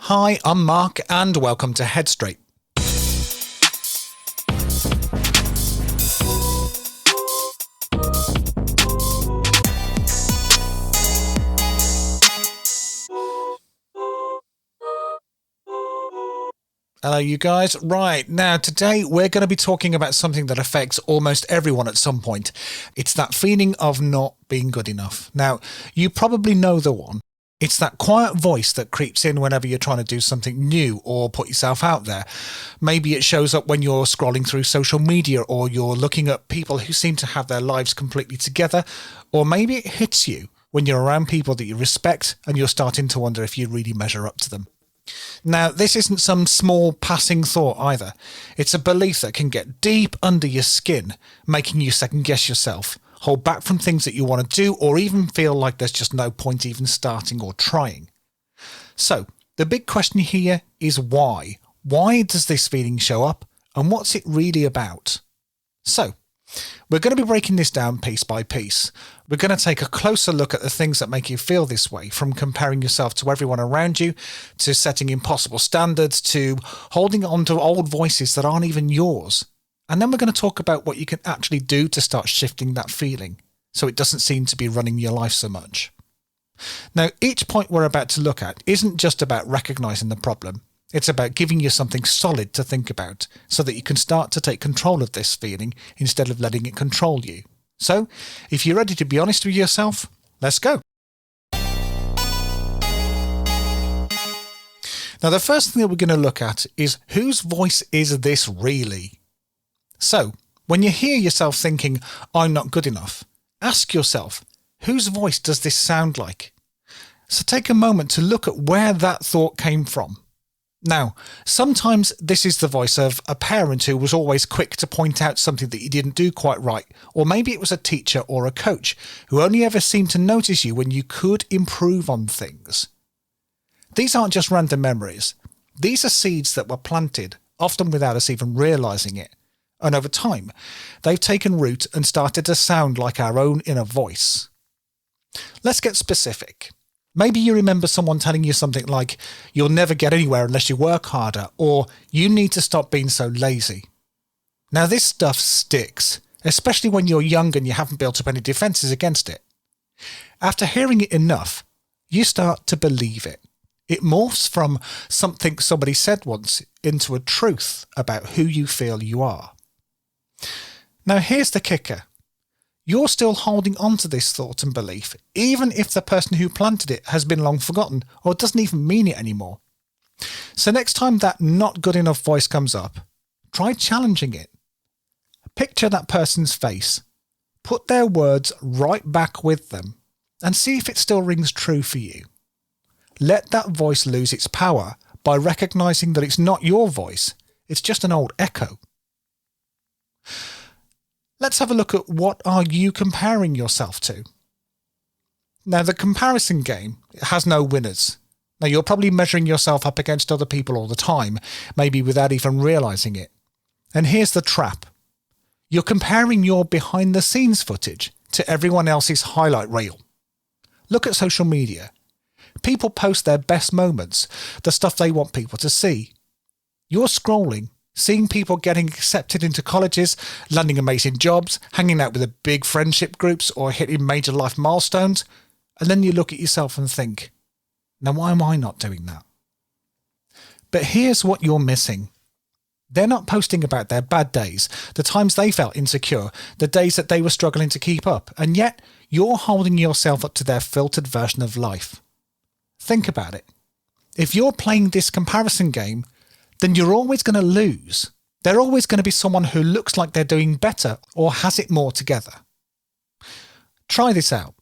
Hi, I'm Mark and welcome to Headstraight. Hello you guys. Right, now today we're going to be talking about something that affects almost everyone at some point. It's that feeling of not being good enough. Now, you probably know the one. It's that quiet voice that creeps in whenever you're trying to do something new or put yourself out there. Maybe it shows up when you're scrolling through social media or you're looking at people who seem to have their lives completely together. Or maybe it hits you when you're around people that you respect and you're starting to wonder if you really measure up to them. Now, this isn't some small passing thought either. It's a belief that can get deep under your skin, making you second guess yourself, hold back from things that you want to do, or even feel like there's just no point even starting or trying. So, the big question here is why? Why does this feeling show up, and what's it really about? So, we're going to be breaking this down piece by piece. We're going to take a closer look at the things that make you feel this way, from comparing yourself to everyone around you, to setting impossible standards, to holding on to old voices that aren't even yours. And then we're going to talk about what you can actually do to start shifting that feeling, so it doesn't seem to be running your life so much. Now, each point we're about to look at isn't just about recognizing the problem. It's about giving you something solid to think about so that you can start to take control of this feeling instead of letting it control you. So, if you're ready to be honest with yourself, let's go. Now, the first thing that we're going to look at is whose voice is this really? So, when you hear yourself thinking, I'm not good enough, ask yourself, whose voice does this sound like? So take a moment to look at where that thought came from. Now, sometimes this is the voice of a parent who was always quick to point out something that you didn't do quite right, or maybe it was a teacher or a coach who only ever seemed to notice you when you could improve on things. These aren't just random memories. These are seeds that were planted, often without us even realizing it. And over time, they've taken root and started to sound like our own inner voice. Let's get specific. Maybe you remember someone telling you something like, you'll never get anywhere unless you work harder, or you need to stop being so lazy. Now, this stuff sticks, especially when you're young and you haven't built up any defenses against it. After hearing it enough, you start to believe it. It morphs from something somebody said once into a truth about who you feel you are. Now, here's the kicker. You're still holding on to this thought and belief, even if the person who planted it has been long forgotten or doesn't even mean it anymore. So next time that not good enough voice comes up, try challenging it. Picture that person's face, put their words right back with them, and see if it still rings true for you. Let that voice lose its power by recognizing that it's not your voice, it's just an old echo. Let's have a look at what are you comparing yourself to. Now, the comparison game has no winners. Now, you're probably measuring yourself up against other people all the time, maybe without even realizing it. And here's the trap. You're comparing your behind-the-scenes footage to everyone else's highlight reel. Look at social media. People post their best moments, the stuff they want people to see. You're scrolling, seeing people getting accepted into colleges, landing amazing jobs, hanging out with the big friendship groups, or hitting major life milestones, and then you look at yourself and think, now why am I not doing that? But here's what you're missing. They're not posting about their bad days, the times they felt insecure, the days that they were struggling to keep up, and yet you're holding yourself up to their filtered version of life. Think about it. If you're playing this comparison game, then you're always going to lose. They're always going to be someone who looks like they're doing better or has it more together. Try this out.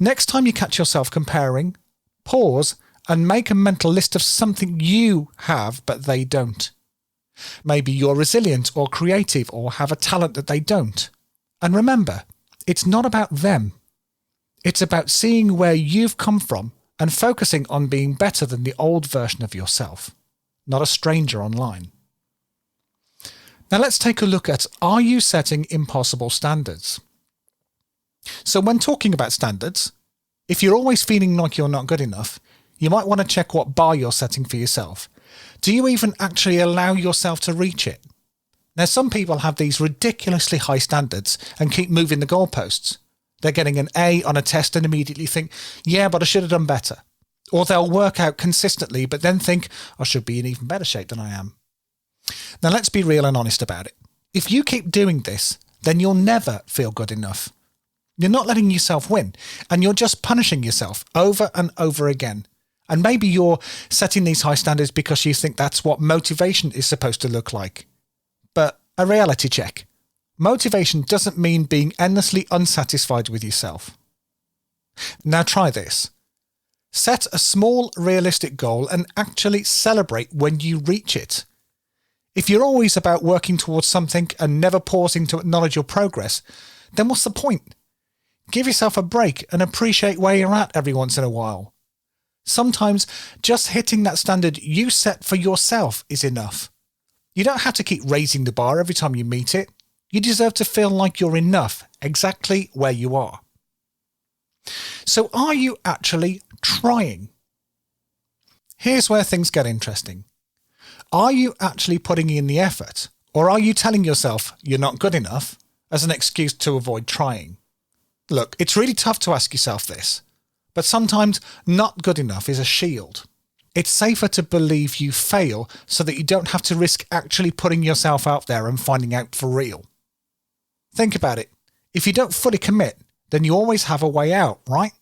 Next time you catch yourself comparing, pause and make a mental list of something you have but they don't. Maybe you're resilient or creative or have a talent that they don't. And remember, it's not about them. It's about seeing where you've come from and focusing on being better than the old version of yourself, not a stranger online. Now let's take a look at, are you setting impossible standards? So when talking about standards, if you're always feeling like you're not good enough, you might want to check what bar you're setting for yourself. Do you even actually allow yourself to reach it? Now, some people have these ridiculously high standards and keep moving the goalposts. They're getting an A on a test and immediately think, yeah, but I should have done better. Or they'll work out consistently, but then think, I should be in even better shape than I am. Now, let's be real and honest about it. If you keep doing this, then you'll never feel good enough. You're not letting yourself win, and you're just punishing yourself over and over again. And maybe you're setting these high standards because you think that's what motivation is supposed to look like. But a reality check. Motivation doesn't mean being endlessly unsatisfied with yourself. Now try this. Set a small, realistic goal and actually celebrate when you reach it. If you're always about working towards something and never pausing to acknowledge your progress, then what's the point? Give yourself a break and appreciate where you're at every once in a while. Sometimes just hitting that standard you set for yourself is enough. You don't have to keep raising the bar every time you meet it. You deserve to feel like you're enough exactly where you are. So are you actually trying? Here's where things get interesting. Are you actually putting in the effort, or are you telling yourself you're not good enough as an excuse to avoid trying? Look, it's really tough to ask yourself this, but sometimes not good enough is a shield. It's safer to believe you fail so that you don't have to risk actually putting yourself out there and finding out for real. Think about it. If you don't fully commit, then you always have a way out, right?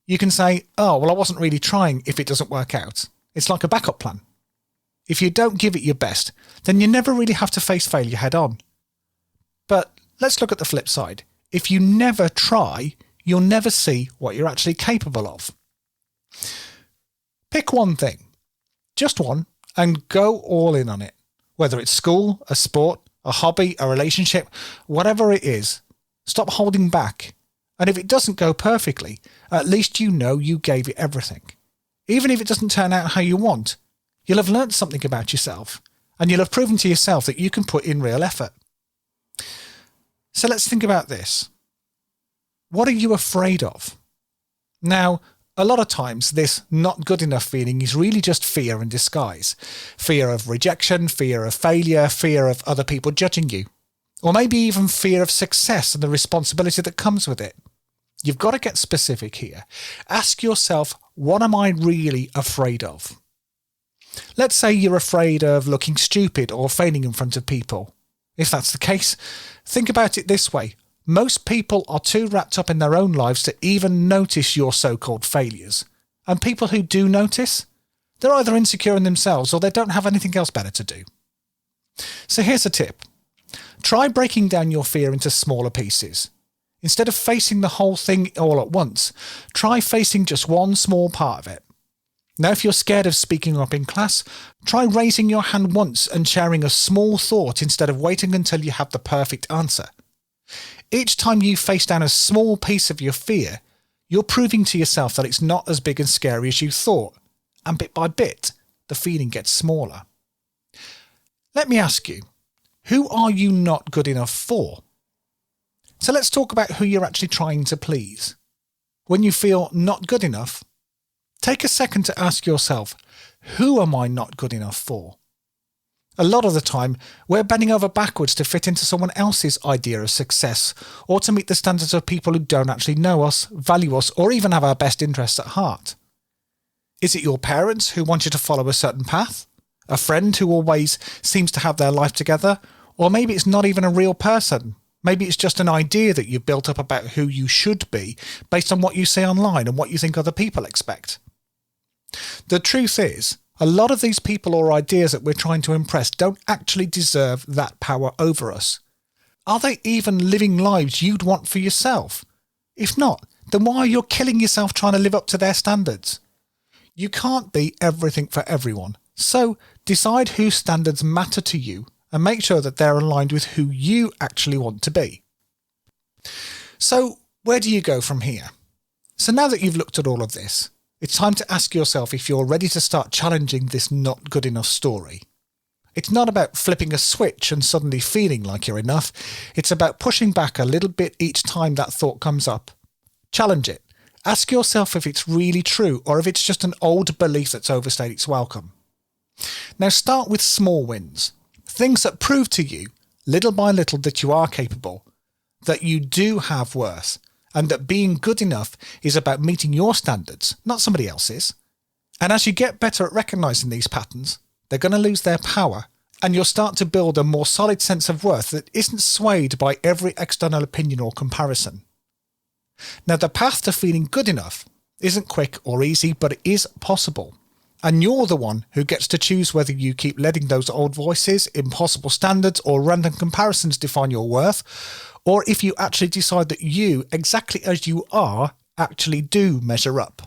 You can say, oh, well, I wasn't really trying if it doesn't work out. It's like a backup plan. If you don't give it your best, then you never really have to face failure head on. But let's look at the flip side. If you never try, you'll never see what you're actually capable of. Pick one thing, just one, and go all in on it. Whether it's school, a sport, a hobby, a relationship, whatever it is, stop holding back. And if it doesn't go perfectly, at least you know you gave it everything. Even if it doesn't turn out how you want, you'll have learned something about yourself, and you'll have proven to yourself that you can put in real effort. So let's think about this. What are you afraid of? Now, a lot of times this not good enough feeling is really just fear in disguise. Fear of rejection, fear of failure, fear of other people judging you. Or maybe even fear of success and the responsibility that comes with it. You've got to get specific here. Ask yourself, what am I really afraid of? Let's say you're afraid of looking stupid or failing in front of people. If that's the case, think about it this way. Most people are too wrapped up in their own lives to even notice your so-called failures. And people who do notice, they're either insecure in themselves or they don't have anything else better to do. So here's a tip. Try breaking down your fear into smaller pieces. Instead of facing the whole thing all at once, try facing just one small part of it. Now, if you're scared of speaking up in class, try raising your hand once and sharing a small thought instead of waiting until you have the perfect answer. Each time you face down a small piece of your fear, you're proving to yourself that it's not as big and scary as you thought, and bit by bit, the feeling gets smaller. Let me ask you, who are you not good enough for? So let's talk about who you're actually trying to please. When you feel not good enough, take a second to ask yourself, who am I not good enough for? A lot of the time, we're bending over backwards to fit into someone else's idea of success, or to meet the standards of people who don't actually know us, value us, or even have our best interests at heart. Is it your parents who want you to follow a certain path? A friend who always seems to have their life together? Or maybe it's not even a real person. Maybe it's just an idea that you've built up about who you should be based on what you see online and what you think other people expect. The truth is, a lot of these people or ideas that we're trying to impress don't actually deserve that power over us. Are they even living lives you'd want for yourself? If not, then why are you killing yourself trying to live up to their standards? You can't be everything for everyone. So decide whose standards matter to you and make sure that they're aligned with who you actually want to be. So where do you go from here? So now that you've looked at all of this, it's time to ask yourself if you're ready to start challenging this not good enough story. It's not about flipping a switch and suddenly feeling like you're enough. It's about pushing back a little bit each time that thought comes up. Challenge it Ask yourself if it's really true or if it's just an old belief that's overstayed its welcome. Now start with small wins, things that prove to you, little by little, that you are capable, that you do have worth, and that being good enough is about meeting your standards, not somebody else's. And as you get better at recognising these patterns, they're going to lose their power, and you'll start to build a more solid sense of worth that isn't swayed by every external opinion or comparison. Now, the path to feeling good enough isn't quick or easy, but it is possible. And you're the one who gets to choose whether you keep letting those old voices, impossible standards, or random comparisons define your worth, or if you actually decide that you, exactly as you are, actually do measure up.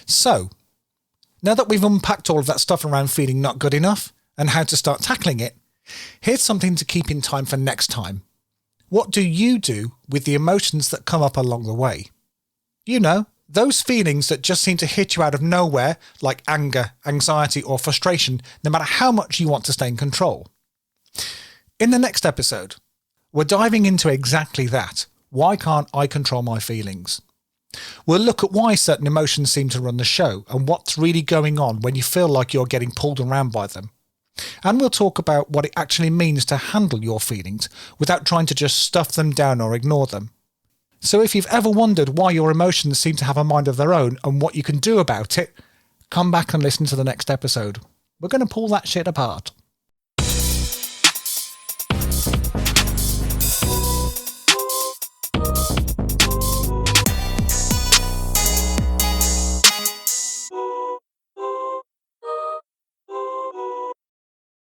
So, now that we've unpacked all of that stuff around feeling not good enough and how to start tackling it, here's something to keep in time for next time. What do you do with the emotions that come up along the way? You know, those feelings that just seem to hit you out of nowhere, like anger, anxiety, or frustration, no matter how much you want to stay in control. In the next episode, we're diving into exactly that. Why can't I control my feelings? We'll look at why certain emotions seem to run the show and what's really going on when you feel like you're getting pulled around by them. And we'll talk about what it actually means to handle your feelings without trying to just stuff them down or ignore them. So if you've ever wondered why your emotions seem to have a mind of their own and what you can do about it, come back and listen to the next episode. We're going to pull that shit apart.